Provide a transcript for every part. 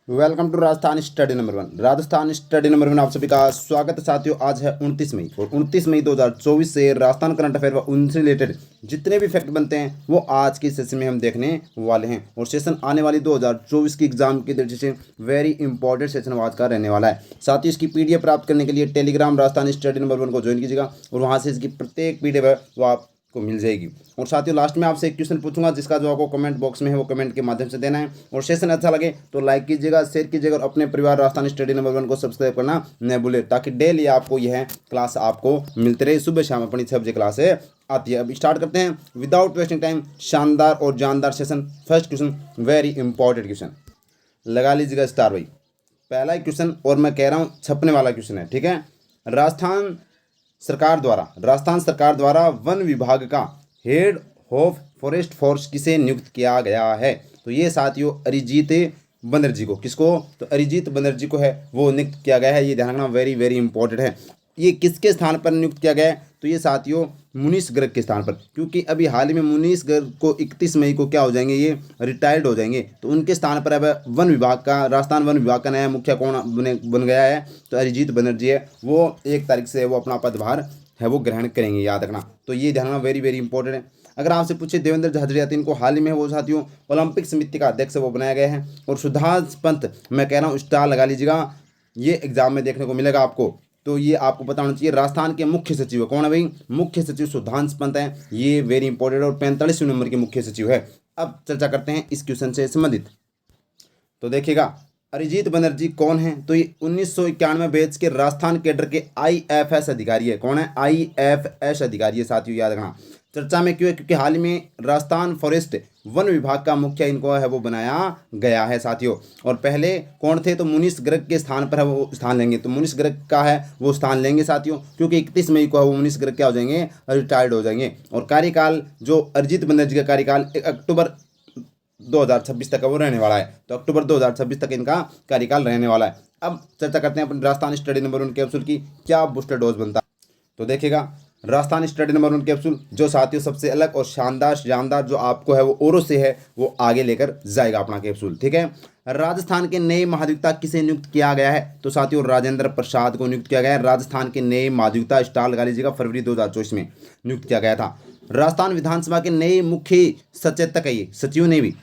Welcome to Rajasthan study number 1। Rajasthan study number 1 आप सभी का स्वागत है साथियों। आज है 29 मई और 29 मई 2024 से राजस्थान करंट अफेयर व उनसे रिलेटेड जितने भी फैक्ट बनते हैं वो आज की सेशन में हम देखने वाले हैं। और सेशन आने वाली 2024 की एग्जाम की दृष्टि से वेरी इंपॉर्टेंट सेशन आज का रहने वाला है। साथ ही इसकी पीडीएफ प्राप्त करने के लिए टेलीग्राम राजस्थान स्टडी नंबर 1 को ज्वाइन कीजिएगा और वहाँ से इसकी प्रत्येक पीडीएफ है वो आप को मिल जाएगी। और साथियों लास्ट में आपसे एक क्वेश्चन पूछूंगा जिसका जो आपको कमेंट बॉक्स में है वो कमेंट के माध्यम से देना है। और सेशन अच्छा लगे तो लाइक कीजिएगा, शेयर कीजिएगा और अपने परिवार राजस्थान स्टडी नंबर 1 को सब्सक्राइब करना न भूले ताकि डेली आपको यह क्लास आपको मिलती रहे। सुबह शाम अपनी 6 बजे क्लास आती है। अब स्टार्ट करते हैं विदाउट वेस्टिंग टाइम। शानदार और जानदार session. First question very important question, लगा लीजिएगा स्टार भाई। पहला ही क्वेश्चन और मैं कह रहा हूँ छपने वाला क्वेश्चन है, ठीक है। राजस्थान सरकार द्वारा वन विभाग का हेड ऑफ फॉरेस्ट फोर्स किसे नियुक्त किया गया है? तो ये साथियों अरिजीत बनर्जी को, किसको? तो अरिजीत बनर्जी को है वो नियुक्त किया गया है। ये ध्यान रखना वेरी वेरी इंपॉर्टेंट है। ये किसके स्थान पर नियुक्त किया गया है? तो ये साथियों मुनीष गर्ग के स्थान पर, क्योंकि अभी हाल ही में मुनीष गर्ग को 31 मई को क्या हो जाएंगे, ये रिटायर्ड हो जाएंगे। तो उनके स्थान पर अब वन विभाग का, राजस्थान वन विभाग का नया मुखिया कौन बन गया है? तो अरिजीत बनर्जी है। वो 1 तारीख से वो अपना पदभार है वो ग्रहण करेंगे, याद रखना। तो ये ध्यान रखना वेरी वेरी इंपॉर्टेंट है। अगर आपसे पूछे देवेंद्र झाझड़िया, इनको हाल ही में वो साथियों ओलंपिक समिति का अध्यक्ष वो बनाया गया है। और सुधांश पंत, मैं कह रहा हूँ स्टार लगा लीजिएगा, ये एग्जाम में देखने को मिलेगा आपको। तो ये आपको पता होना चाहिए। राजस्थान के मुख्य सचिव कौन है भाई? मुख्य सचिव सुधांश पंत है। ये वेरी इंपॉर्टेंट और 45वें नंबर के मुख्य सचिव है। अब चर्चा करते हैं इस क्वेश्चन से संबंधित। तो देखिएगा अरिजीत बनर्जी कौन है? तो ये 1991 बैच के राजस्थान कैडर के IFS अधिकारी है। कौन है? IFS अधिकारी है साथियों, याद रखना। चर्चा में क्यों है? क्योंकि हाल ही में राजस्थान फॉरेस्ट वन विभाग का मुखिया इनको है वो बनाया गया है साथियों। और पहले कौन थे? तो मुनीष गर्ग के स्थान पर है वो स्थान लेंगे। तो मुनीष गर्ग का है वो स्थान लेंगे साथियों, क्योंकि 31 मई को है वो मुनीष गर्ग क्या हो जाएंगे? रिटायर्ड हो जाएंगे। और कार्यकाल जो अरिजीत बनर्जी का कार्यकाल अक्टूबर 2026 तक वो रहने वाला है। तो अक्टूबर 2026 तक इनका कार्यकाल रहने वाला है। अब चर्चा करते हैं अपने राजस्थान स्टडी नंबर 1 कैप्सूल की, क्या बूस्टर डोज बनता है। तो देखिएगा राजस्थान स्टडी नंबर 1 कैप्सूल जो साथियों सबसे अलग और शानदार जो आपको है वो औरों से है वो आगे लेकर जाएगा अपना कैप्सूल, ठीक है। राजस्थान के नए महाधिवक्ता किसे नियुक्त किया गया है? तो साथियों राजेंद्र प्रसाद को नियुक्त किया गया है। राजस्थान के नए महाधिवक्ता स्टार लगा लीजिएगा, फरवरी 2024 में नियुक्त किया गया था। राजस्थान विधानसभा के नए मुख्य सचेतक है, ये सचिव ने भी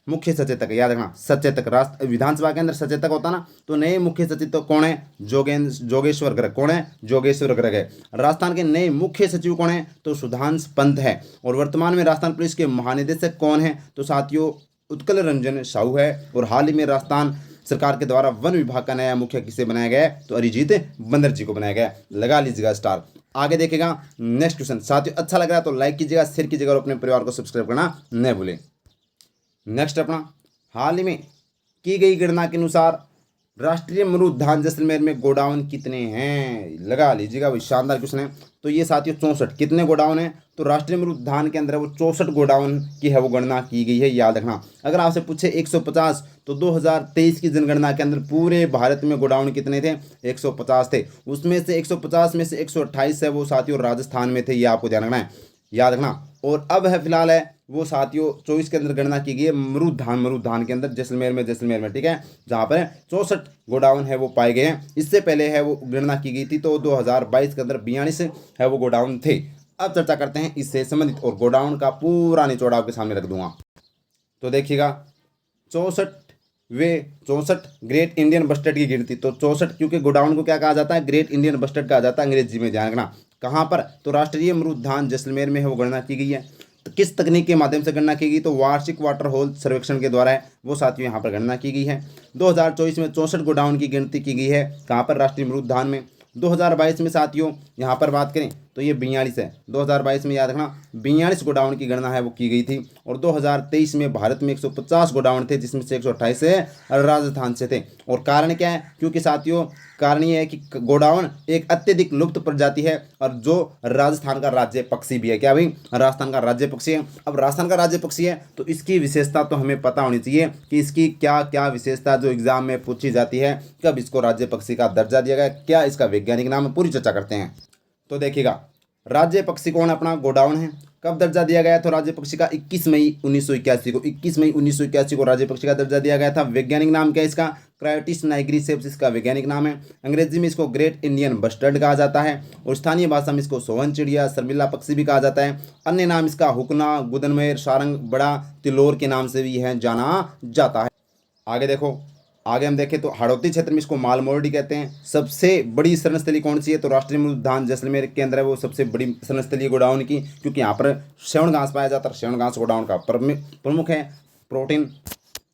मुख्य सचेतक, याद रखना सचेतक। राष्ट्र विधानसभा के अंदर सचेतक होता ना, तो नए मुख्य सचिव तो कौन है? जोगेश्वर गर्ग। कौन है? जोगेश्वर गर्ग है। राजस्थान के नए मुख्य सचिव कौन है? तो सुधांश पंत है। और वर्तमान में राजस्थान पुलिस के महानिदेशक कौन है? तो साथियों उत्कल रंजन साहू है। और हाल ही में राजस्थान सरकार के द्वारा वन विभाग का नया मुखिया किसे बनाया गया है? तो अरिजीत बनर्जी को बनाया गया। लगा लीजिएगा स्टार। आगे देखेगा नेक्स्ट क्वेश्चन। साथियों अच्छा लग रहा है तो लाइक कीजिएगा, शेयर कीजिएगा और अपने परिवार को सब्सक्राइब करना न भूलें। नेक्स्ट अपना हाल ही में की गई गणना के अनुसार राष्ट्रीय मरुद्यान जैसलमेर में गोडाउन कितने हैं? लगा लीजिएगा, वही शानदार क्वेश्चन है। तो ये साथियों 64 कितने गोडाउन है? तो राष्ट्रीय मरुद्यान के अंदर वो 64 गोडाउन की है वो गणना की गई है, याद रखना। अगर आपसे पूछे 150 तो 2023 की जनगणना के अंदर पूरे भारत में गोडाउन कितने थे? 150 थे। उसमें से 150 में से 128 है वो साथियों राजस्थान में थे, ये आपको ध्यान रखना है, याद रखना। और अब है फिलहाल है वो साथियों 24 के अंदर गणना की गई है मरुद्यान के अंदर जैसलमेर में, ठीक है, जहाँ पर 64 गोडाउन है वो पाए गए हैं। इससे पहले है वो गणना की गई थी तो 2022 के अंदर 42 है वो गोडाउन थे। अब चर्चा करते हैं इससे संबंधित और गोडाउन का पूरा निचोड़ आपके सामने रख दूंगा। तो देखिएगा 64 ग्रेट इंडियन बस्टर्ड की गिनती। तो 64 क्योंकि गोडाउन को क्या कहा जाता है? ग्रेट इंडियन बस्टर्ड कहा जाता है अंग्रेजी में, ध्यान रखना। कहाँ पर? तो राष्ट्रीय मरुद्यान जैसलमेर में है वो गणना की गई है। तो किस तकनीक के माध्यम से गणना की गई? तो वार्षिक वाटर होल सर्वेक्षण के द्वारा है वो साथियों यहाँ पर गणना की गई है। 2024 में 64 गोडाउन की गिनती की गई है। कहाँ पर? राष्ट्रीय मरुद्यान में। 2022 में साथियों यहाँ पर बात करें तो ये 42 है। 2022 में याद रखना 42 गोडाउन की गणना है वो की गई थी। और 2023 में भारत में 150 गोडाउन थे जिसमें से 128 राजस्थान से थे। और कारण क्या है? क्योंकि साथियों कारण ये है कि गोडाउन एक अत्यधिक लुप्त प्रजाति है और जो राजस्थान का राज्य पक्षी भी है। क्या भाई? राजस्थान का राज्य पक्षी है। अब राजस्थान का राज्य पक्षी है तो इसकी विशेषता तो हमें पता होनी चाहिए कि इसकी क्या क्या विशेषता जो एग्जाम में पूछी जाती है, कब इसको राज्य पक्षी का दर्जा दिया गया, क्या इसका वैज्ञानिक नाम है, पूरी चर्चा करते हैं। तो देखिएगा राज्य पक्षी कौन अपना? गोडाउन है। कब दर्जा दिया गया तो राज्य पक्षी का 21 मई 1981 को, 21 मई 1981 को राज्य पक्षी का दर्जा दिया गया था। वैज्ञानिक नाम क्या है इसका? क्रायोटिस नाइग्रीसेप्स इसका वैज्ञानिक नाम है। अंग्रेजी में इसको ग्रेट इंडियन बस्टर्ड कहा जाता है और स्थानीय भाषा में इसको सोवन चिड़िया, शर्मिला पक्षी भी कहा जाता है। अन्य नाम इसका हुकना, गुदनमेर, सारंग, बड़ा तिलोर के नाम से भी यह जाना जाता है। आगे देखो, आगे हम देखें तो हाड़ौती क्षेत्र में इसको मालमोरडी कहते हैं। सबसे बड़ी शरणस्थली कौन सी है तो राष्ट्रीय मृग उद्यान जैसलमेर के अंदर है वो सबसे बड़ी शरणस्थली गोडाउन की, क्योंकि यहाँ पर श्रवण घास पाया जाता है। श्रवण घास गोडाउन का प्रमुख है, प्रोटीन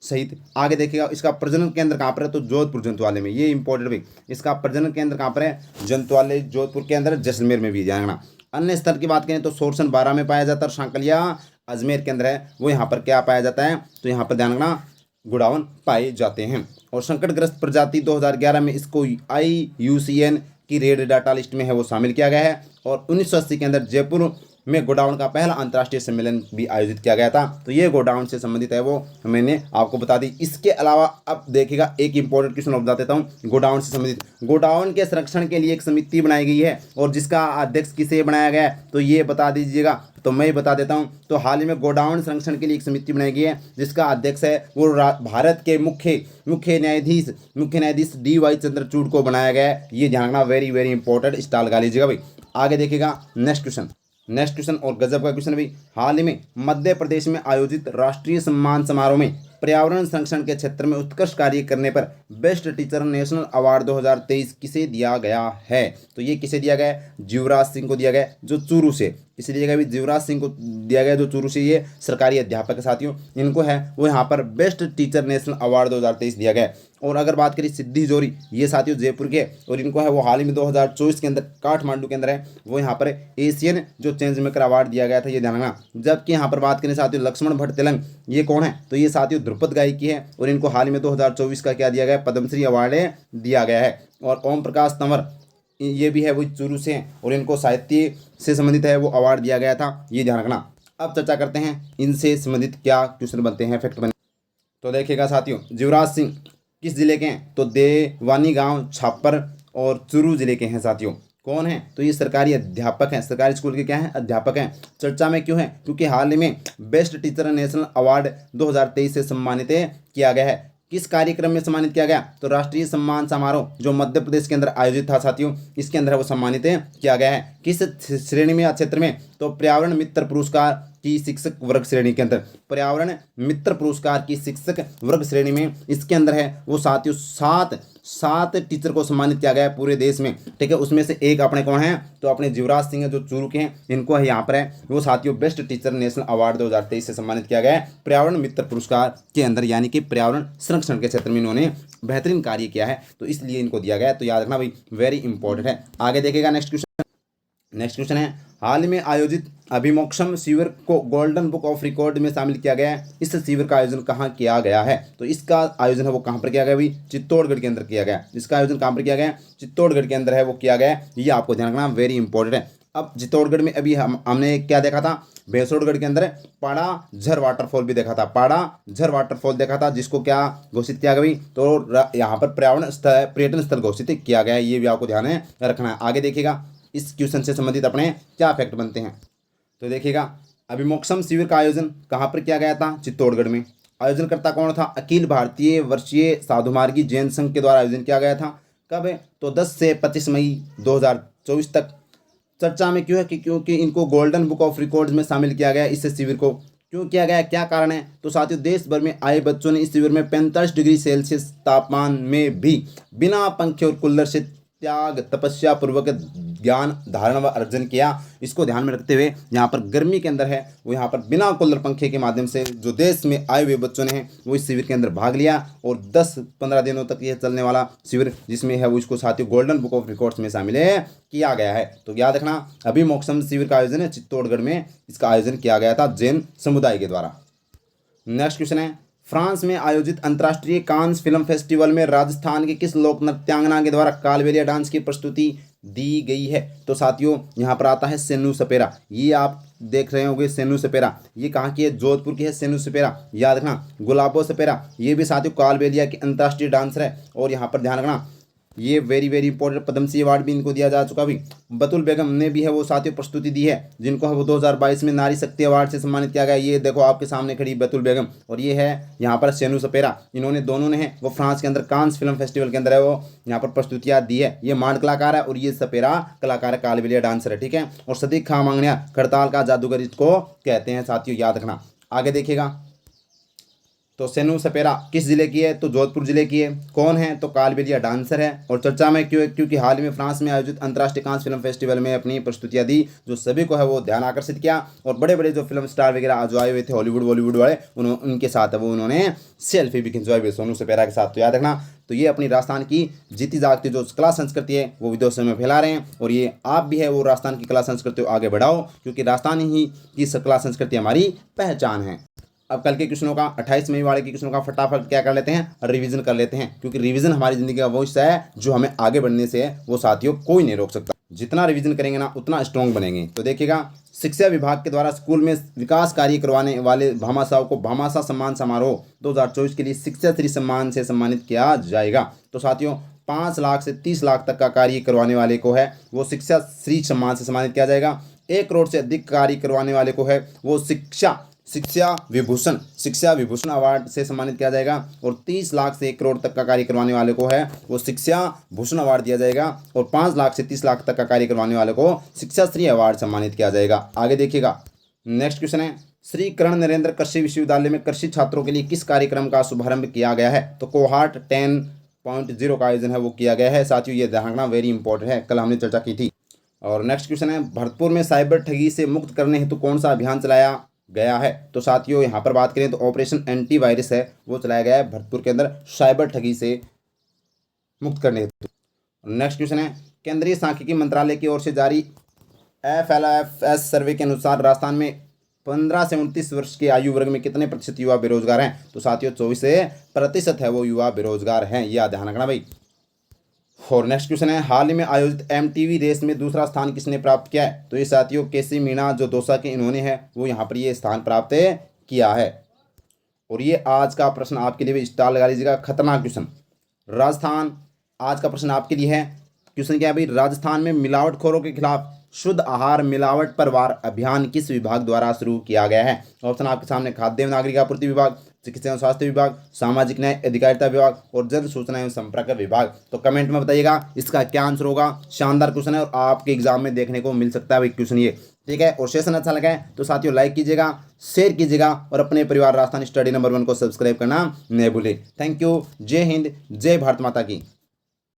सहित। आगे देखिएगा इसका प्रजनन केंद्र कहाँ पर है तो जोधपुर जंतुआलय में, ये इंपॉर्टेंट भी। इसका प्रजनन केंद्र कहाँ पर है? जंतुआलय जोधपुर के अंदर, जैसलमेर में भी जाना। अन्य स्थल की बात करें तो सोरसन 12 में पाया जाता है और सांकलिया अजमेर के अंदर है, वो यहाँ पर क्या पाया जाता है तो यहाँ पर ध्यान रखना गोडाउन पाए जाते हैं। और संकटग्रस्त प्रजाति 2011 में इसको IUCN की रेड डाटा लिस्ट में है वो शामिल किया गया है। और 1980 के अंदर जयपुर में गोडाउन का पहला अंतर्राष्ट्रीय सम्मेलन भी आयोजित किया गया था। तो ये गोडाउन से संबंधित है वो मैंने आपको बता दी। इसके अलावा अब देखिएगा एक इंपॉर्टेंट क्वेश्चन और बता देता हूँ गोडाउन से संबंधित। गोडाउन के संरक्षण के लिए एक समिति बनाई गई है और जिसका अध्यक्ष किसे बनाया गया है तो ये बता दीजिएगा। तो मैं बता देता हूं, तो हाल ही में गोडाउन संरक्षण के लिए एक समिति बनाई गई है जिसका अध्यक्ष है वो भारत के मुख्य न्यायाधीश DY चंद्रचूड़ को बनाया गया है। ये ध्यान रखना, वेरी वेरी इंपॉर्टेंट, स्टाइल गा लीजिएगा भाई। आगे देखिएगा नेक्स्ट क्वेश्चन और गजब का क्वेश्चन भी। हाल ही में मध्य प्रदेश में आयोजित राष्ट्रीय सम्मान समारोह में पर्यावरण संरक्षण के क्षेत्र में उत्कृष्ट कार्य करने पर बेस्ट टीचर नेशनल अवार्ड 2023 किसे दिया गया है तो ये किसे दिया गया है? जीवराज सिंह को दिया गया, जो चूरू से। इसे दिया गया भी जीवराज सिंह को दिया गया, जो चूरू से ये सरकारी अध्यापक साथियों इनको है वो यहाँ पर बेस्ट टीचर नेशनल अवार्ड 2023 दिया गया। और अगर बात करें सिद्धि जोरी, ये साथियों जयपुर के और इनको है वो हाल ही में 2024 के अंदर काठमांडू के अंदर है वो यहाँ पर एशियन जो चेंज मेकर अवार्ड दिया गया था, ये ध्यान रखना। जबकि यहाँ पर बात करें साथियों लक्ष्मण भट्ट तेलंग, ये कौन है तो ये साथियों ध्रुपद गायकी है और इनको हाल ही में 2024 का क्या दिया गया? पद्मश्री अवार्ड दिया गया है। और ओम प्रकाश तंवर ये भी है वो चूरू से हैं और इनको साहित्य से संबंधित है वो अवार्ड दिया गया था, ये ध्यान रखना। अब चर्चा करते हैं इनसे संबंधित क्या क्वेश्चन बनते हैं, फैक्ट बने। तो देखिएगा साथियों, जीवराज सिंह किस जिले के हैं तो देवानी गांव, छापर और चूरू जिले के हैं साथियों। कौन है तो ये सरकारी अध्यापक हैं, सरकारी स्कूल के क्या हैं? अध्यापक हैं। चर्चा में क्यों है? क्योंकि हाल ही में बेस्ट टीचर नेशनल अवार्ड 2023 से सम्मानित किया गया है। किस कार्यक्रम में सम्मानित किया गया तो राष्ट्रीय सम्मान समारोह जो मध्य प्रदेश के अंदर आयोजित था साथियों, इसके अंदर वो सम्मानित किया गया है। किस श्रेणी में या क्षेत्र में तो पर्यावरण मित्र पुरस्कार की शिक्षक वर्ग श्रेणी के अंदर, पर्यावरण मित्र पुरस्कार की शिक्षक वर्ग श्रेणी में इसके अंदर है वो साथियों सात टीचर को सम्मानित किया गया है पूरे देश में, ठीक है। उसमें से एक अपने कौन है तो अपने जीवराज सिंह जो चूरू के हैं, इनको है यहाँ पर है वो साथियों बेस्ट टीचर नेशनल अवार्ड 2023 से सम्मानित किया गया है पर्यावरण मित्र पुरस्कार के अंदर, यानी कि पर्यावरण संरक्षण के क्षेत्र में इन्होंने बेहतरीन कार्य किया है तो इसलिए इनको दिया गया है। तो याद रखना भाई, वेरी इंपॉर्टेंट है। आगे देखेगा नेक्स्ट क्वेश्चन है, हाल ही में आयोजित अभिमोक्षम शिविर को गोल्डन बुक ऑफ रिकॉर्ड में शामिल किया गया है। इस शिविर का आयोजन कहाँ किया गया है तो इसका आयोजन है वो कहाँ पर किया गया भाई? चित्तौड़गढ़ के अंदर किया गया। इसका आयोजन कहाँ पर किया गया? चित्तौड़गढ़ के अंदर है वो किया गया। ये आपको ध्यान रखना, वेरी इंपॉर्टेंट है। अब चित्तौड़गढ़ में अभी हमने क्या देखा था? भैंसोड़गढ़ के अंदर पाड़ा झर वाटरफॉल भी देखा था, पाड़ा झर वाटरफॉल देखा था, जिसको क्या घोषित किया गया तो यहाँ पर पर्यटन स्थल घोषित किया गया है। ये भी आपको ध्यान रखना है। आगे देखिएगा इस क्वेश्चन से संबंधित अपने क्या फैक्ट बनते हैं तो देखिएगा, अभिमोक्षम शिविर का आयोजन कहाँ पर किया गया था? चित्तौड़गढ़ में। आयोजनकर्ता कौन था? अखिल भारतीय वर्षीय साधुमार्गी जैन संघ के द्वारा आयोजन किया गया था। कब है तो 10 से 25 मई 2024 तक। चर्चा में क्यों है कि क्योंकि इनको गोल्डन बुक ऑफ रिकॉर्ड्स में शामिल किया गया। इस शिविर को क्यों किया गया, क्या कारण है तो साथियों देश भर में आए बच्चों ने इस शिविर में 45 डिग्री सेल्सियस तापमान में भी बिना पंखे और कूलर से त्याग तपस्या पूर्वक ज्ञान धारण व अर्जन किया। इसको ध्यान में रखते हुए यहाँ पर गर्मी के अंदर है वो यहाँ पर बिना कूलर पंखे के माध्यम से जो देश में आए हुए बच्चों ने वो इस शिविर के अंदर भाग लिया और 10-15 दिनों तक ये चलने वाला शिविर जिसमें है वो इसको साथियों गोल्डन बुक ऑफ रिकॉर्ड्स में शामिल किया गया है। तो याद रखना, अभिमोक्षम शिविर का आयोजन है चित्तौड़गढ़ में, इसका आयोजन किया गया था जैन समुदाय के द्वारा। नेक्स्ट क्वेश्चन है, फ्रांस में आयोजित अंतर्राष्ट्रीय कांस फिल्म फेस्टिवल में राजस्थान के किस लोक नृत्यांगना के द्वारा कालबेलिया डांस की प्रस्तुति दी गई है तो साथियों यहाँ पर आता है सेनू सपेरा। ये आप देख रहे होंगे सेनू सपेरा, ये कहाँ की है? जोधपुर की है सेनू सपेरा। याद रखना, गुलाबो सपेरा ये भी साथियों कालबेलिया की अंतर्राष्ट्रीय डांसर है। और यहाँ पर ध्यान रखना ये very very important Padmashri award भी इनको दिया जा चुका भी। बतुल बेगम ने भी है वो साथियों प्रस्तुति दी है, जिनको है वो 2022 में नारी शक्ति अवार्ड से सम्मानित किया गया। ये देखो आपके सामने खड़ी बतुल बेगम, और ये है यहाँ पर सेनू सपेरा। इन्होंने दोनों ने है वो फ्रांस के अंदर कांस फिल्म फेस्टिवल के अंदर है वो यहाँ पर प्रस्तुतियाँ दी है। ये मांड कलाकार है और ये सपेरा कलाकार है, कालबेलिया डांसर है, ठीक है। और सदीक खां मांगनिया खड़ताल का जादूगर इसको कहते हैं साथियों, याद रखना। आगे देखिएगा, तो सेनू सपेरा किस जिले की है, तो जोधपुर जिले की है। कौन है, तो कालबेलिया डांसर है। और चर्चा में क्यों है, क्योंकि हाल ही में फ्रांस में आयोजित अंतर्राष्ट्रीय कांस फिल्म फेस्टिवल में अपनी प्रस्तुतियां दी, जो सभी को है वो ध्यान आकर्षित किया। और बड़े बड़े जो फिल्म स्टार वगैरह जो आए हुए थे हॉलीवुड बॉलीवुड वाले, उनके साथ है वो उन्होंने सेल्फी भी खिंचवाई हुई सोनू सपेरा के साथ। तो याद रखना, तो ये अपनी राजस्थान की जीती जागती जो कला संस्कृति है वो विदेशों में फैला रहे हैं। और ये आप भी है वो राजस्थान की कला संस्कृति को आगे बढ़ाओ, क्योंकि राजस्थान ही की कला संस्कृति हमारी पहचान है। अब कल के क्वेश्चनों का 28 मई वाले के क्वेश्चनों का फटाफट क्या कर लेते हैं, रिवीजन कर लेते हैं, क्योंकि रिवीजन हमारी जिंदगी का वो हिस्सा है जो हमें आगे बढ़ने से है वो साथियों कोई नहीं रोक सकता। जितना रिवीजन करेंगे ना उतना स्ट्रॉन्ग बनेंगे। तो देखिएगा, शिक्षा विभाग के द्वारा स्कूल में विकास कार्य करवाने वाले भामाशाहों को भामाशाह सम्मान समारोह 2024 के लिए शिक्षा श्री सम्मान से सम्मानित किया जाएगा। तो साथियों 5 लाख से 30 लाख तक का कार्य करवाने वाले को है वो शिक्षा श्री सम्मान से सम्मानित किया जाएगा। 1 करोड़ से अधिक कार्य करवाने वाले को है वो शिक्षा विभूषण अवार्ड से सम्मानित किया जाएगा। और 30 लाख से 1 करोड़ तक का कार्य करवाने वाले को है वो शिक्षा भूषण अवार्ड दिया जाएगा। और 5 लाख से 30 लाख तक का कार्य करवाने वाले को शिक्षा श्री अवार्ड सम्मानित किया जाएगा। आगे देखिएगा, नेक्स्ट क्वेश्चन है, श्री कर्ण नरेंद्र कृषि विश्वविद्यालय में कृषि छात्रों के लिए किस कार्यक्रम का शुभारंभ किया गया है, तो कोहार्ट 10.0 का आयोजन है वो किया गया है। साथियों ये ध्यान रखना, वेरी इंपॉर्टेंट है, कल हमने चर्चा की थी। और नेक्स्ट क्वेश्चन है, भरतपुर में साइबर ठगी से मुक्त करने हेतु कौन सा अभियान चलाया गया है, तो साथियों यहाँ पर बात करें तो ऑपरेशन एंटीवायरस है वो चलाया गया है भरतपुर के अंदर साइबर ठगी से मुक्त करने हेतु। नेक्स्ट क्वेश्चन है, केंद्रीय सांख्यिकी मंत्रालय की ओर से जारी FLFS सर्वे के अनुसार राजस्थान में 15 से 29 वर्ष के आयु वर्ग में कितने प्रतिशत युवा बेरोजगार हैं, तो साथियों 24% है वो युवा बेरोजगार हैं, यह ध्यान रखना भाई। और नेक्स्ट क्वेश्चन है, हाल ही में आयोजित MTV रेस में दूसरा स्थान किसने प्राप्त किया है, तो ये साथियों केसी मीणा जो दौसा के इन्होंने है वो यहाँ पर ये स्थान प्राप्त किया है। और ये आज का प्रश्न आपके लिए भी स्टार लगा लीजिएगा, खतरनाक क्वेश्चन। राजस्थान आज का प्रश्न आपके लिए है, क्वेश्चन क्या है भाई, राजस्थान में मिलावटखोरों के खिलाफ शुद्ध आहार मिलावट पर वार अभियान किस विभाग द्वारा शुरू किया गया है। ऑप्शन आपके सामने, खाद्य एवं नागरिक आपूर्ति विभाग, चिकित्सा एवं स्वास्थ्य विभाग, सामाजिक न्याय अधिकारिता विभाग और जन सूचना एवं संपर्क विभाग। तो कमेंट में बताइएगा इसका क्या आंसर होगा। शानदार क्वेश्चन है और आपके एग्जाम में देखने को मिल सकता है भाई क्वेश्चन ये, ठीक है। और सेशन अच्छा लगा है तो साथियों लाइक कीजिएगा, शेयर कीजिएगा और अपने परिवार राजस्थान स्टडी नंबर 1 को सब्सक्राइब करना न भूलें। थैंक यू, जय हिंद, जय भारत माता की।